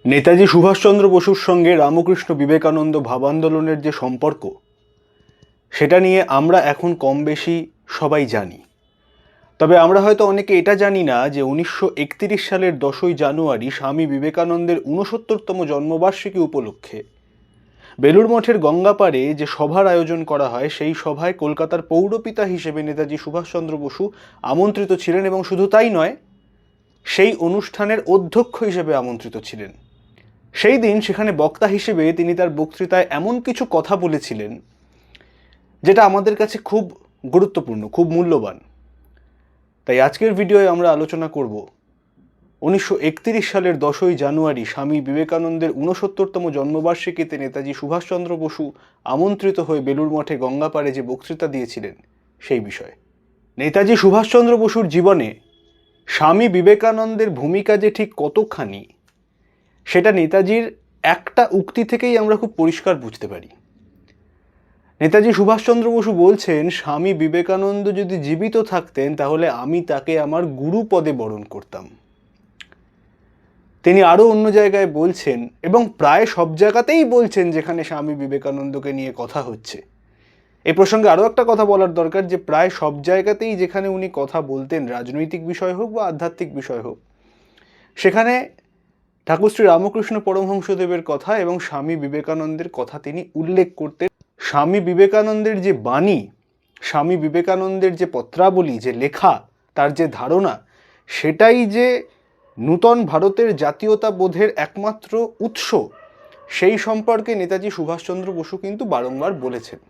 নেতাজি সুভাষচন্দ্র বসুর সঙ্গে রামকৃষ্ণ বিবেকানন্দ ভাব আন্দোলনের যে সম্পর্ক, সেটা নিয়ে আমরা এখন কম বেশি সবাই জানি। তবে আমরা হয়তো অনেকে এটা জানি না যে 1931 সালের 10ই জানুয়ারি স্বামী বিবেকানন্দের 69তম জন্মবার্ষিকী উপলক্ষে বেলুড় মঠের গঙ্গাপাড়ে যে সভার আয়োজন করা হয়, সেই সভায় কলকাতার পৌরপিতা হিসেবে নেতাজি সুভাষচন্দ্র বসু আমন্ত্রিত ছিলেন, এবং শুধু তাই নয়, সেই অনুষ্ঠানের অধ্যক্ষ হিসেবে আমন্ত্রিত ছিলেন। সেই দিন সেখানে বক্তা হিসেবে তিনি তার বক্তৃতায় এমন কিছু কথা বলেছিলেন যেটা আমাদের কাছে খুব গুরুত্বপূর্ণ, খুব মূল্যবান। তাই আজকের ভিডিওয়ে আমরা আলোচনা করব 1931 সালের 10ই জানুয়ারি স্বামী বিবেকানন্দের 69তম জন্মবার্ষিকীতে নেতাজি সুভাষচন্দ্র বসু আমন্ত্রিত হয়ে বেলুড় মঠে গঙ্গাপাড়ে যে বক্তৃতা দিয়েছিলেন সেই বিষয়ে। নেতাজি সুভাষচন্দ্র বসুর জীবনে স্বামী বিবেকানন্দের ভূমিকা যে ঠিক কতখানি, সেটা নেতাজির একটা উক্তি থেকেই আমরা খুব পরিষ্কার বুঝতে পারি। নেতাজি সুভাষচন্দ্র বসু বলছেন, স্বামী বিবেকানন্দ যদি জীবিত থাকতেন তাহলে আমি তাকে আমার গুরু পদে বরণ করতাম। তিনি আরও অন্য জায়গায় বলছেন, এবং প্রায় সব জায়গাতেই বলছেন যেখানে স্বামী বিবেকানন্দকে নিয়ে কথা হচ্ছে। এই প্রসঙ্গে আরও একটা কথা বলার দরকার, যে প্রায় সব জায়গাতেই যেখানে উনি কথা বলতেন, রাজনৈতিক বিষয় হোক বা আধ্যাত্মিক বিষয় হোক, সেখানে ঠাকুর শ্রী রামকৃষ্ণ পরমহংসদেবের কথা এবং স্বামী বিবেকানন্দের কথা তিনি উল্লেখ করতেন। স্বামী বিবেকানন্দের যে বাণী, স্বামী বিবেকানন্দের যে পত্রাবলী, যে লেখা, তার যে ধারণা, সেটাই যে নূতন ভারতের জাতীয়তাবোধের একমাত্র উৎস, সেই সম্পর্কে নেতাজি সুভাষচন্দ্র বসু কিন্তু বারংবার বলেছেন।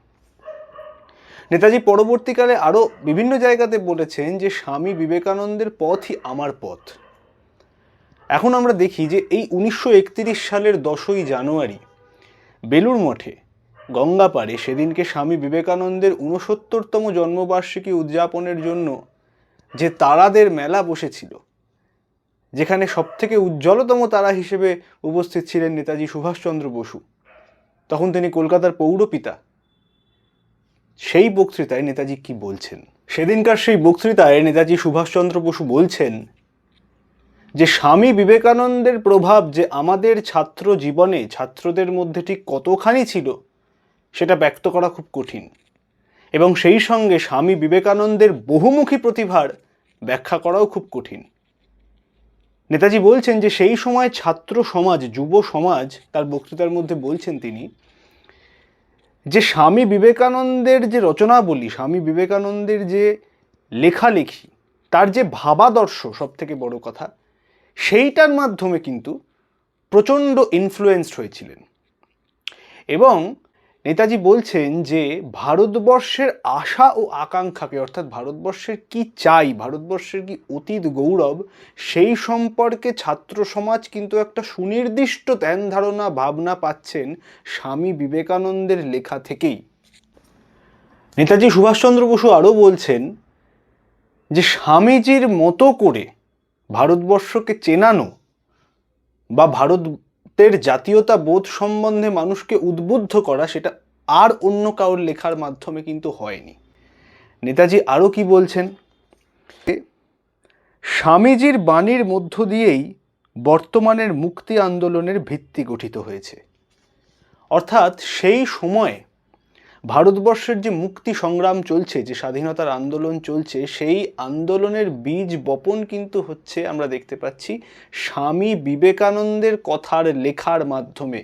নেতাজি পরবর্তীকালে আরও বিভিন্ন জায়গাতে বলেছেন যে স্বামী বিবেকানন্দের পথই আমার পথ। এখন আমরা দেখি যে এই 1931 সালের 10ই জানুয়ারি বেলুড় মঠে গঙ্গাপাড়ে সেদিনকে স্বামী বিবেকানন্দের 69তম জন্মবার্ষিকী উদযাপনের জন্য যে তারাদের মেলা বসেছিল, যেখানে সবথেকে উজ্জ্বলতম তারা হিসেবে উপস্থিত ছিলেন নেতাজি সুভাষচন্দ্র বসু, তখন তিনি কলকাতার পৌরপিতা। সেই বক্তৃতায় নেতাজি কি বলছেন? সেদিনকার সেই বক্তৃতায় নেতাজি সুভাষচন্দ্র বসু বলছেন যে স্বামী বিবেকানন্দের প্রভাব যে আমাদের ছাত্র জীবনে, ছাত্রদের মধ্যে ঠিক কতখানি ছিল, সেটা ব্যক্ত করা খুব কঠিন, এবং সেই সঙ্গে স্বামী বিবেকানন্দের বহুমুখী প্রতিভার ব্যাখ্যা করাও খুব কঠিন। নেতাজি বলছেন যে সেই সময় ছাত্র সমাজ, যুব সমাজ, তার বক্তৃতার মধ্যে বলছেন তিনি, যে স্বামী বিবেকানন্দের যে রচনাবলী, স্বামী বিবেকানন্দের যে লেখালেখি, তার যে ভাবাদর্শ, সব থেকে বড় কথা, সেইটার মাধ্যমে কিন্তু প্রচণ্ড ইনফ্লুয়েন্সড হয়েছিলেন। এবং নেতাজি বলছেন যে ভারতবর্ষের আশা ও আকাঙ্ক্ষাকে, অর্থাৎ ভারতবর্ষের কি চাই, ভারতবর্ষের কি অতীত গৌরব, সেই সম্পর্কে ছাত্র সমাজ কিন্তু একটা সুনির্দিষ্ট ধ্যান ধারণা, ভাবনা পাচ্ছেন স্বামী বিবেকানন্দের লেখা থেকেই। নেতাজি সুভাষচন্দ্র বসু আরও বলছেন যে স্বামীজির মতো করে ভারতবর্ষকে চেনানো বা ভারতের জাতীয়তা বোধ সম্বন্ধে মানুষকে উদ্বুদ্ধ করা, সেটা আর অন্য কারোর লেখার মাধ্যমে কিন্তু হয়নি। নেতাজি আরও কি বলছেন? স্বামীজির বাণীর মধ্য দিয়েই বর্তমানের মুক্তি আন্দোলনের ভিত্তি গঠিত হয়েছে। অর্থাৎ সেই সময়ে ভারতবর্ষের যে মুক্তি সংগ্রাম চলছে, যে স্বাধীনতার আন্দোলন চলছে, সেই আন্দোলনের বীজ বপন কিন্তু হচ্ছে, আমরা দেখতে পাচ্ছি, স্বামী বিবেকানন্দের কথার লেখার মাধ্যমে।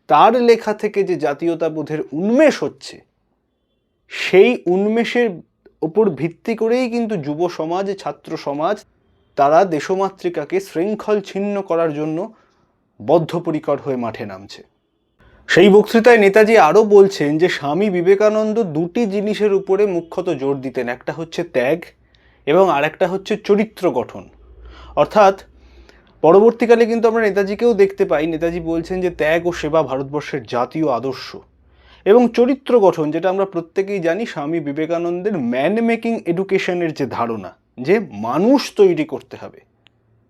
তার লেখা থেকে যে জাতীয়তাবোধের উন্মেষ হচ্ছে, সেই উন্মেষের ওপর ভিত্তি করেই কিন্তু যুব সমাজ, ছাত্র সমাজ, তারা দেশমাতৃকাকে শৃঙ্খল ছিন্ন করার জন্য বদ্ধপরিকর হয়ে মাঠে নামছে। সেই বক্তৃতায় নেতাজি আরও বলছেন যে স্বামী বিবেকানন্দ দুটি জিনিসের উপরে মুখ্যত জোর দিতেন, একটা হচ্ছে ত্যাগ এবং আরেকটা হচ্ছে চরিত্র গঠন। অর্থাৎ পরবর্তীকালে কিন্তু আমরা নেতাজিকেও দেখতে পাই, নেতাজি বলছেন যে ত্যাগ ও সেবা ভারতবর্ষের জাতীয় আদর্শ, এবং চরিত্র গঠন, যেটা আমরা প্রত্যেকেই জানি, স্বামী বিবেকানন্দের ম্যান মেকিং এডুকেশনের যে ধারণা, যে মানুষ তৈরি করতে হবে।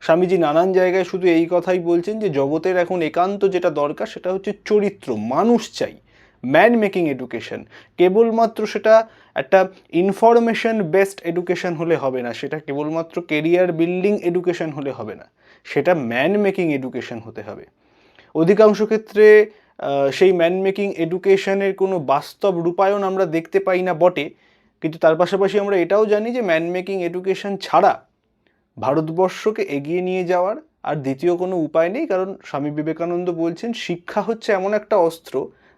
স্বামীজি নানান জায়গায় শুধু এই কথাই বলছেন যে জগতের এখন একান্ত যেটা দরকার সেটা হচ্ছে চরিত্র, মানুষ চাই, ম্যান মেকিং এডুকেশন। কেবলমাত্র সেটা একটা ইনফরমেশন বেসড এডুকেশন হলে হবে না, সেটা কেবলমাত্র কেরিয়ার বিল্ডিং এডুকেশন হলে হবে না, সেটা ম্যান মেকিং এডুকেশন হতে হবে। অধিকাংশ ক্ষেত্রে সেই ম্যান মেকিং এডুকেশনের কোনো বাস্তব রূপায়ণ আমরা দেখতে পাই না বটে, কিন্তু তার পাশাপাশি আমরা এটাও জানি যে ম্যান মেকিং এডুকেশন ছাড়া ভারতবর্ষকে এগিয়ে নিয়ে যাওয়ার আর দ্বিতীয় কোনো উপায় নেই। কারণ স্বামী বিবেকানন্দ বলছেন শিক্ষা হচ্ছে এমন একটা অস্ত্র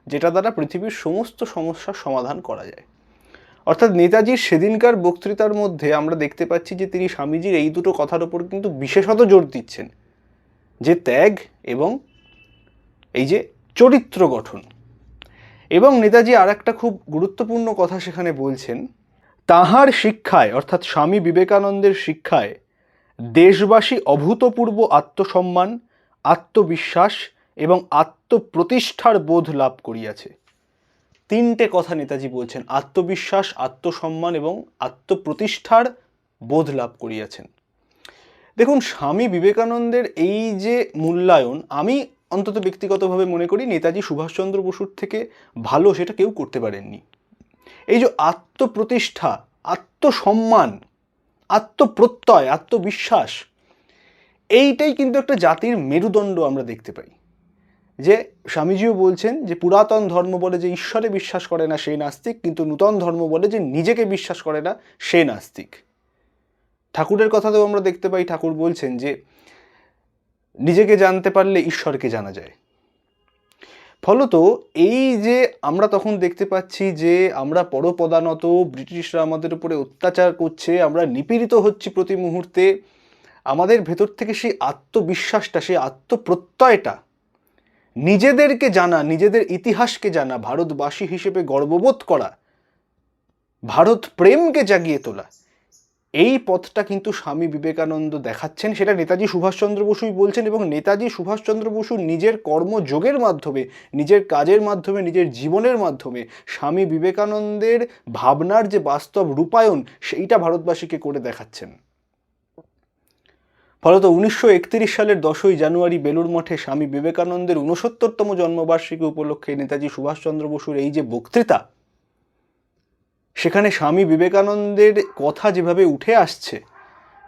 যেটা দ্বারা পৃথিবীর সমস্ত সমস্যার সমাধান করা যায়। অর্থাৎ নেতাজির সেদিনকার বক্তৃতার মধ্যে আমরা দেখতে পাচ্ছি যে তিনি স্বামীজির এই দুটো কথার ওপর কিন্তু বিশেষত জোর দিচ্ছেন, যে ত্যাগ এবং এই যে চরিত্র গঠন। এবং নেতাজি আর একটা খুব গুরুত্বপূর্ণ কথা সেখানে বলছেন, তাঁহার শিক্ষায় অর্থাৎ স্বামী বিবেকানন্দের শিক্ষায় দেশবাসী অভূতপূর্ব আত্মসম্মান, আত্মবিশ্বাস এবং আত্মপ্রতিষ্ঠার বোধ লাভ করিয়াছে। তিনটে কথা নেতাজি বলছেন, আত্মবিশ্বাস, আত্মসম্মান এবং আত্মপ্রতিষ্ঠার বোধ লাভ করিয়াছেন। দেখুন, স্বামী বিবেকানন্দের এই যে মূল্যায়ন, আমি অন্তত ব্যক্তিগতভাবে মনে করি নেতাজি সুভাষচন্দ্র বসুর থেকে ভালো সেটা কেউ করতে পারেননি। এই যে আত্মপ্রতিষ্ঠা, আত্মসম্মান, আত্মপ্রত্যয়, আত্মবিশ্বাস, এইটাই কিন্তু একটা জাতির মেরুদণ্ড আমরা দেখতে পাই। যে স্বামীজিও বলছেন যে পুরাতন ধর্ম বলে যে ঈশ্বরে বিশ্বাস করে না সে নাস্তিক, কিন্তু নূতন ধর্ম বলে যে নিজেকে বিশ্বাস করে না সে নাস্তিক। ঠাকুরের কথাতেও আমরা দেখতে পাই, ঠাকুর বলছেন যে নিজেকে জানতে পারলে ঈশ্বরকে জানা যায়। ফলত এই যে আমরা তখন দেখতে পাচ্ছি যে আমরা পরপদানত, ব্রিটিশরা আমাদের উপরে অত্যাচার করছে, আমরা নিপীড়িত হচ্ছি প্রতি মুহূর্তে, আমাদের ভেতর থেকে সেই আত্মবিশ্বাসটা, সেই আত্মপ্রত্যয়টা, নিজেদেরকে জানা, নিজেদের ইতিহাসকে জানা, ভারতবাসী হিসেবে গর্ববোধ করা, ভারত প্রেমকে জাগিয়ে তোলা, এই পথটা কিন্তু স্বামী বিবেকানন্দ দেখাচ্ছেন। সেটা নেতাজি সুভাষচন্দ্র বসুই বলছেন, এবং নেতাজি সুভাষচন্দ্র বসু নিজের কর্মযোগের মাধ্যমে, নিজের কাজের মাধ্যমে, নিজের জীবনের মাধ্যমে স্বামী বিবেকানন্দের ভাবনার যে বাস্তব রূপায়ণ সেইটা ভারতবাসীকে করে দেখাচ্ছেন। ফলত 1931 সালের 10ই জানুয়ারি বেলুড় মঠে স্বামী বিবেকানন্দের 69তম জন্মবার্ষিকী উপলক্ষে নেতাজি সুভাষচন্দ্র বসুর এই যে বক্তৃতা, সেখানে স্বামী বিবেকানন্দের কথা যেভাবে উঠে আসছে,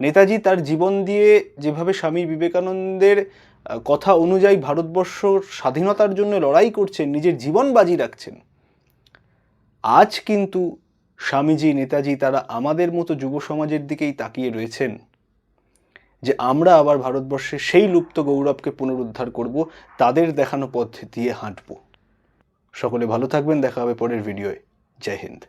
নেতাজি তার জীবন দিয়ে যেভাবে স্বামী বিবেকানন্দের কথা অনুযায়ী ভারতবর্ষ স্বাধীনতার জন্য লড়াই করছেন, নিজের জীবন বাজি রাখছেন, আজ কিন্তু স্বামীজি, নেতাজি তারা আমাদের মতো যুব সমাজের দিকেই তাকিয়ে রয়েছেন যে আমরা আবার ভারতবর্ষের সেই লুপ্ত গৌরবকে পুনরুদ্ধার করব, তাদের দেখানো পথ দিয়ে হাঁটব। সকলে ভালো থাকবেন, দেখা হবে পরের ভিডিওয়। জয় হিন্দ।